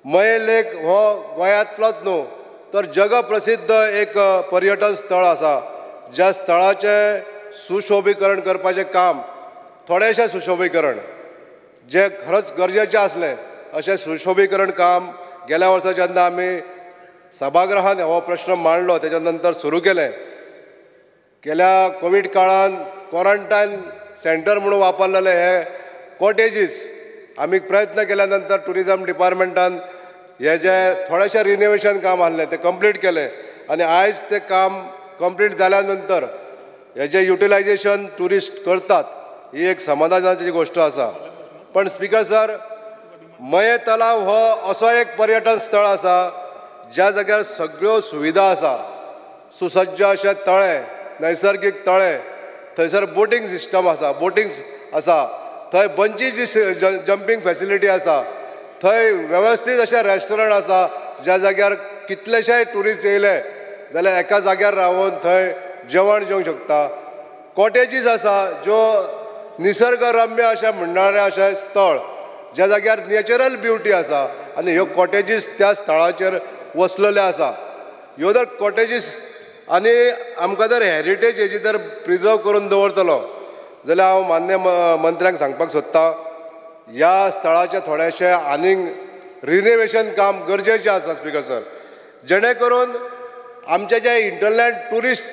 मये लेक हो गोंयांतलोच न्हू तर जगप्रसिद्ध एक पर्यटन स्थळ आसा. ज्या स्थळाचें सुशोभीकरण करपाचें काम थोडेशें सुशोभीकरण जे खरंच गरजेचें आसलें अशें सुशोभीकरण काम गेल्या वर्सा जेन्ना आमी सभागृहांत हो प्रश्न मांडलो तेच्या नंतर सुरू केलें. गेल्या कोवीड काळान क्वॉरंटायन सेंटर म्हणून वापरलेले हे कॉटेजीस आमी प्रयत्न केल्या नंतर टुरिजम डिपार्टमेंटान हे जे थोडेशें रिनोवेशन काम आसलें तें कंप्लीट केलें आनी आयज तें काम कंप्लीट जाल्या नंतर हेजें युटिलायजेशन टुरिस्ट करतात ही एक समाधानाची गोश्ट आसा. पण स्पीकर सर, मये तलाव हो असो एक पर्यटन स्थळ आसा ज्या जाग्यार सगळ्यो सुविधा आसा. सुसज्ज अशें तळें, नैसर्गीक तळें, थंयसर बोटींग सिस्टम आसा, बोटिंग्स आसा, थंय बंची जंपींग फॅसिलिटी आसा, थंय वेवस्थीत अशें रेस्टॉरंट आसा ज्या जाग्यार कितलेशेय ट्युरिस्ट येयले जाल्यार एका जाग्यार रावून थंय जेवण जेवंक शकता. कॉटेजीस आसा ज्यो निसर्गरम्य अशें म्हणणारें अशें स्थळ ज्या जाग्यार नॅचरल ब्युटी आसा आनी ह्यो कॉटेजीस त्या स्थळाचेर वसलेले आसा. ह्यो जर कॉटेजीस आनी आमकां जर हेरिटेज हेजी जर प्रिजर्व करून दवरतलो जाल्यार हांव मान्य मंत्र्यांक सांगपाक सोदतां ह्या स्थळाचें थोडेशें आनीक रिनोवेशन काम गरजेचें आसा स्पीकर सर, जेणे करून आमचे जे इंटरलँड ट्युरिस्ट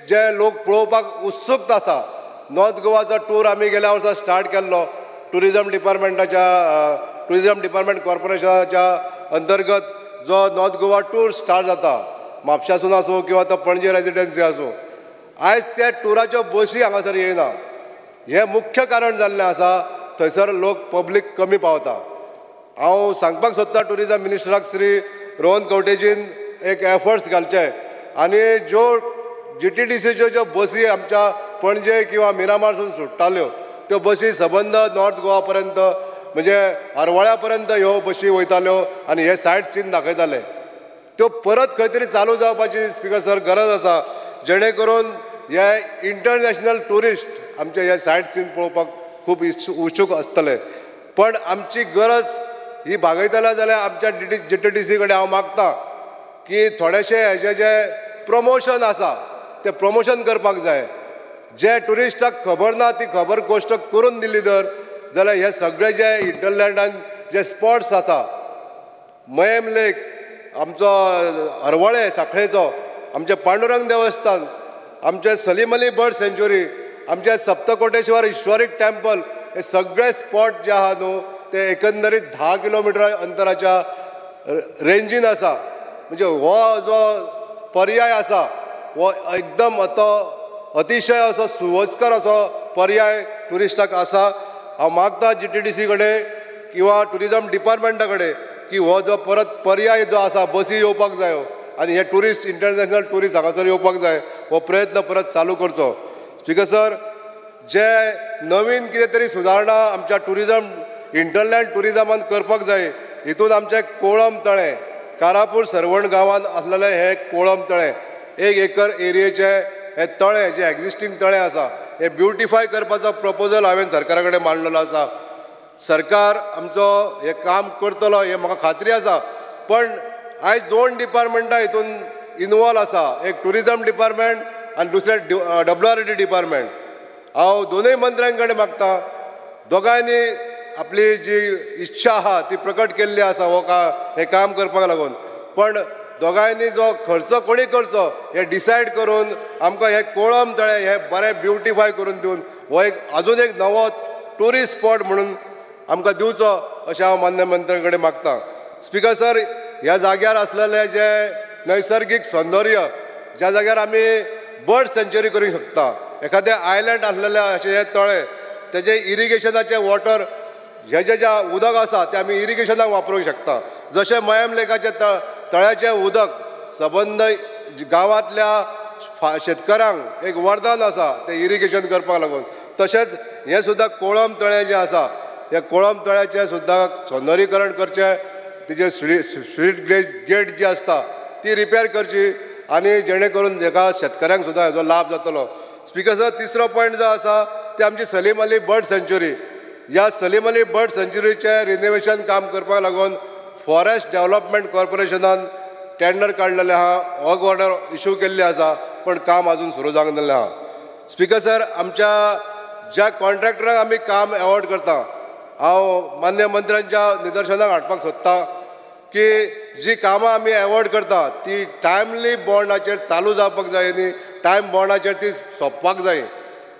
जे लोक पळोवपाक उत्सूक आसा. नॉर्थ गोवाचो टूर आमी गेल्या वर्सा स्टार्ट केल्लो टुरिजम डिपार्टमेंट कॉर्पोरेशनाच्या अंतर्गत जो नॉर्थ गोवा टूर स्टार्ट जाता म्हापशासून आसूं किंवा तो पणजे रेजिडेन्सी आसूं. आयज त्या टुराच्यो बसी हांगासर येयना. हें मुख्य कारण जाल्लें आसा. थंयसर लोक पब्लीक कमी पावता. हांव सांगपाक सोदतां टुरिजम मिनिस्टराक श्री रोहन खंवटेजीन एक एफर्ट्स घालचे आनी ज्यो GTDCच्यो ज्यो बसी आमच्या पणजे किंवा मिरामारसून सुट्टाल्यो त्यो बसी सबंद नॉर्थ गोवा पर्यंत म्हणजे हरवळ्या पर्यंत ह्यो बसी वयताल्यो आनी हे सायट सीन दाखयताले. त्यो परत खंय तरी चालू जावपाची स्पीकर सर गरज आसा जेणे करून हे इंटरनॅशनल ट्युरिस्ट आमचे हे सायट सीन पळोवपाक खूब उत्सूक आसतले. पण आमची गरज ही भागयतले जाल्यार आमच्या GTDC कडेन हांव मागतां की थोडेशे हेजे जे प्रमोशन आसा तें प्रमोशन करपाक जाय. जे ट्युरिस्टाक खबर ना ती खबर गोश्ट करून दिली जाल्यार हे सगळे जे इंटरलँडान जे स्पॉट्स आसा, मयम लेक, आमचो हरवळे सांखळेचो, आमचें पांडुरंग देवस्थान, आमचें सलीम अली बर्ड सँच्युरी, आमचें सप्तकोटेश्वर हिस्टॉरीक टेंपल, हे सगळे स्पॉट जे आहा न्हू ते एकंदरीत 10 किलोमिटर अंतराच्या रेंजीन आसा. म्हणजे हो जो पर्याय आसा हो एकदम अतिशय असो सुवस्कर असो पर्याय ट्युरिस्टाक आसा. हांव मागतां GTDC कडेन किंवा टुरिजम डिपार्टमेंटा कडेन की हो जो परत पर्याय जो आसा बसी येवपाक जायो आनी हे ट्युरिस्ट इंटरनॅशनल ट्युरिस्ट हांगासर येवपाक जाय हो प्रयत्न परत चालू करचो. स्पीकर सर, जे नवीन कितें तरी सुदारणा आमच्या टुरिजम इंटरलँड टुरिजमान करपाक जाय हितून आमचें कोळम तळें, कारापूर सरवण गांवांत आसलेलें हें कोळम तळें 1 एकर एरियेचें हे तळें जें एक्जिस्टींग तळें आसा हे ब्युटिफाय करपाचो प्रपोजल हांवें सरकारा कडेन मांडलेलो आसा. सरकार आमचो हें काम करतलो हे म्हाका खात्री आसा. पण आयज 2 डिपार्टमेंटां हितून इनवॉल्व आसा, एक टुरिजम डिपार्टमेंट आनी दुसरें WRD डिपार्टमेंट. हांव दोनूय मंत्र्यां कडेन मागतां दोगांयनी आपली जी इच्छा आहा ती प्रकट केल्ली आसा हें काम करपाक लागून. पण दोगांयनी जो खर्च कोणी करचो हे डिसायड करून आमकां हे कोळम तळें हे बरें ब्युटिफाय करून दिवन हो एक आजून एक नवो ट्युरिस्ट स्पॉट म्हणून आमकां दिवचो अशें हांव मान्य मंत्र्यां कडेन मागतां. स्पीकर सर, ह्या जाग्यार आसलेलें जे नैसर्गीक सौंदर्य ज्या जाग्यार आमी बर्ड सँच्युरी करूंक शकता, एखादें आयलँड आसलेलें अशें हें तळें तेजें इरिगेशनाचें वॉटर हें जें उदक आसा तें आमी इरिगेशनाक वापरूंक शकता. जशें मयम लेकाचें तळ्याचें उदक सबंद गांवांतल्या शेतकारांक एक वरदान आसा तें इरिगेशन करपाक लागून, तशेंच हें सुद्दां कोळम तळें जें आसा ह्या कोळम तळ्याचें सुद्दां सौंदर्यीकरण करचें, तेजें स्वीट गेट जी आसता ती रिपेर करची आनी जेणे करून हेका शेतकऱ्यांक सुद्दां हेजो लाभ जातलो. स्पीकर सर, तिसरो पॉयंट जो आसा ते आमची सलीम अली बर्ड सँच्युरी. ह्या सलीम अली बर्ड सँच्युरीचें रिनोवेशन काम करपाक लागून फॉरेस्ट डेव्हलपमेंट कॉर्पोरेशनान टेंडर काडलेलें आहा, वर्क ऑर्डर इश्यू केल्ली आसा, पण काम अजून सुरू जावंक नासलें आहा। स्पीकर सर, आमच्या ज्या कॉन्ट्रॅक्टरांक आमी काम एवॉर्ड करता, हांव मान्य मंत्र्यांच्या निदर्शनाक हाडपाक सोदतां की जी कामां आमी एवॉर्ड करता ती टायमली बॉन्डाचेर चालू जावपाक जाय न्ही, टायम बॉन्डाचेर ती सोंपपाक जाय।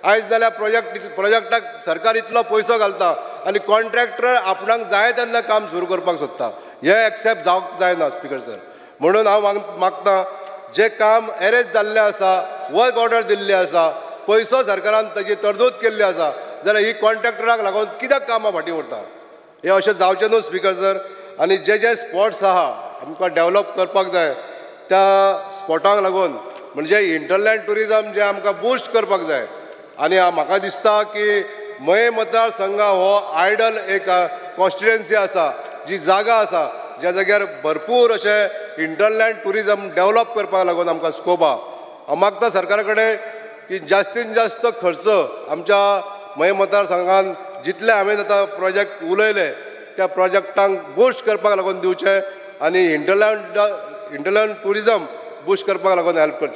आयज जाल्यार प्रोजेक्टाक सरकार इतलो पयसो घालता आनी कॉन्ट्रॅक्टर आपणाक जाय तेन्ना काम सुरू करपाक सोदता, हें एक्सेप्ट जावंक जायना स्पीकर सर। म्हणून हांव मागतां जें काम एरेंज जाल्लें आसा, वर्क ऑर्डर दिल्ली आसा, पयसो सरकारान ताची तरतूद केल्ली आसा, जाल्यार ही कॉन्ट्रॅक्टराक लागून कित्याक कामां फाटीं उरता? हें अशें जावचें न्हू स्पीकर सर। आनी जे स्पॉट्स आहा आमकां डेवलप करपाक जाय त्या स्पॉटांक लागून, म्हणजे इंटरलँड टुरिजम जें आमकां बूस्ट करपाक जाय। आनी म्हाका दिसता की मये मतदारसंघ हो आयडल एक कॉन्स्टिट्युएन्सी आसा, जी जागा आसा ज्या जाग्यार भरपूर अशें इंटरलँड टुरिजम डेवलप करपाक लागून आमकां स्कोप आहा। हांव मागता सरकारा कडेन की जास्तीत जास्त खर्च आमच्या मये मतदारसंघान जितले हांवें आतां प्रोजेक्ट उलयले त्या प्रोजेक्टांक बूस्ट करपाक लागून दिवचे आनी इंटरलँड टुरिजम बूस्ट करपाक लागून हेल्प करचें।